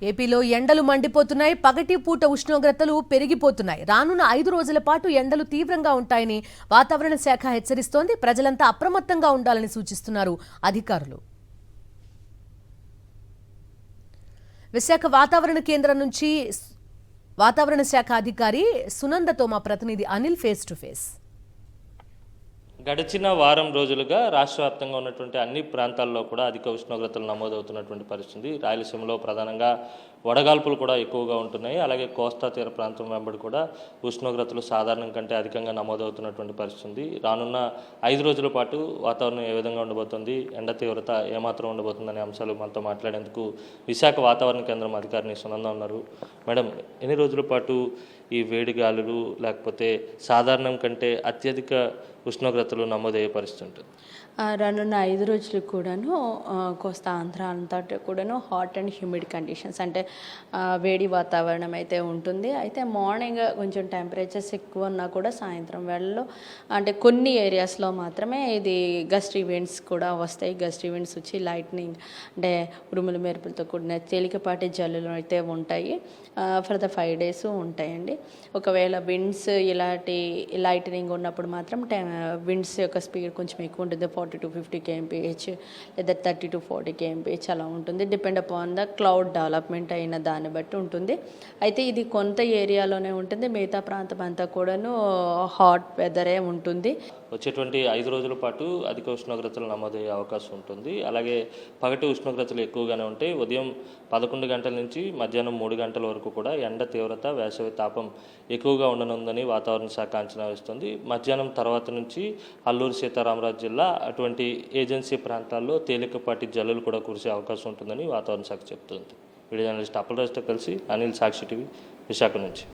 ఏపీలో ఎండలు మండిపోతున్నాయి. పగటి పూట ఉష్ణోగ్రతలు పెరిగిపోతున్నాయి. రానున్న 5 రోజుల పాటు ఎండలు తీవ్రంగా ఉంటాయని వాతావరణ శాఖ హెచ్చరిస్తోంది. ప్రజలంతా అప్రమత్తంగా ఉండాలని సూచిస్తున్నారు అధికారులు. విశాఖ వాతావరణ కేంద్రం నుంచి వాతావరణ శాఖ అధికారి సునందతో మా ప్రతినిధి అనిల్ ఫేస్ టు ఫేస్. గడిచిన వారం రోజులుగా రాష్ట్ర వ్యాప్తంగా ఉన్నటువంటి అన్ని ప్రాంతాల్లో కూడా అధిక ఉష్ణోగ్రతలు నమోదవుతున్నటువంటి పరిస్థితి. రాయలసీమలో ప్రధానంగా వడగాల్పులు కూడా ఎక్కువగా ఉంటున్నాయి. అలాగే కోస్తా తీర ప్రాంతం వెంబడి కూడా ఉష్ణోగ్రతలు సాధారణం కంటే అధికంగా నమోదవుతున్నటువంటి పరిస్థితి. రానున్న 5 రోజుల పాటు వాతావరణం ఏ విధంగా ఉండబోతుంది, ఎండ తీవ్రత ఏమాత్రం ఉండబోతుందనే అంశాలు మనతో మాట్లాడేందుకు విశాఖ వాతావరణ కేంద్రం అధికారిని సునంద ఉన్నారు. మేడం, ఎన్ని రోజుల పాటు ఈ వేడి గాలులు లేకపోతే సాధారణం కంటే అత్యధిక ఉష్ణోగ్రతలు నమోదయ్యే పరిస్థితి ఉంటుంది? రానున్న 5 రోజులు కూడాను కోస్తా ఆంధ్ర అంతా కూడాను హాట్ అండ్ హ్యూమిడ్ కండిషన్స్, అంటే వేడి వాతావరణం అయితే ఉంటుంది. అయితే మార్నింగ్ కొంచెం టెంపరేచర్స్ ఎక్కువ ఉన్నా కూడా సాయంత్రం వేళల్లో అంటే కొన్ని ఏరియాస్లో మాత్రమే ఇది గస్ట్ ఈవెంట్స్ కూడా వస్తాయి. గస్ట్ ఈవెంట్స్ వచ్చి లైట్నింగ్ అంటే ఉరుముల మెరుపులతో కూడిన తేలికపాటి జల్లులు అయితే ఉంటాయి. ఫర్ ద 5 days ఉంటాయండి. ఒకవేళ విండ్స్ ఇలాంటి లైట్నింగ్ ఉన్నప్పుడు మాత్రం విండ్స్ యొక్క స్పీడ్ కొంచెం ఎక్కువ ఉంటుంది. 40 to 50 kmph లేదా 30 to 40 kmph అలా ఉంటుంది. Depend upon the cloud development అయిన దాన్ని బట్టి ఉంటుంది. అయితే ఇది కొంత ఏరియాలోనే ఉంటుంది. మిగతా ప్రాంతం అంతా కూడాను హాట్ వెదరే ఉంటుంది. వచ్చేటువంటి 5 రోజుల పాటు అధిక ఉష్ణోగ్రతలు నమోదయ్యే అవకాశం ఉంటుంది. అలాగే పగటి ఉష్ణోగ్రతలు ఎక్కువగానే ఉంటాయి. ఉదయం 11 గంటల నుంచి మధ్యాహ్నం 3 గంటల వరకు కూడా ఎండ తీవ్రత, వేసవి తాపం ఎక్కువగా ఉండనుందని వాతావరణ శాఖ అంచనా వేస్తుంది. మధ్యాహ్నం తర్వాత నుంచి అల్లూరు సీతారామరాజు జిల్లా అటువంటి ఏజెన్సీ ప్రాంతాల్లో తేలికపాటి జల్లులు కూడా కురిసే అవకాశం ఉంటుందని వాతావరణ శాఖ చెప్తుంది. వీడియో జర్నలిస్ట్ అప్పలరాజుతో కలిసి అనిల్, సాక్షి టీవీ, విశాఖ నుంచి.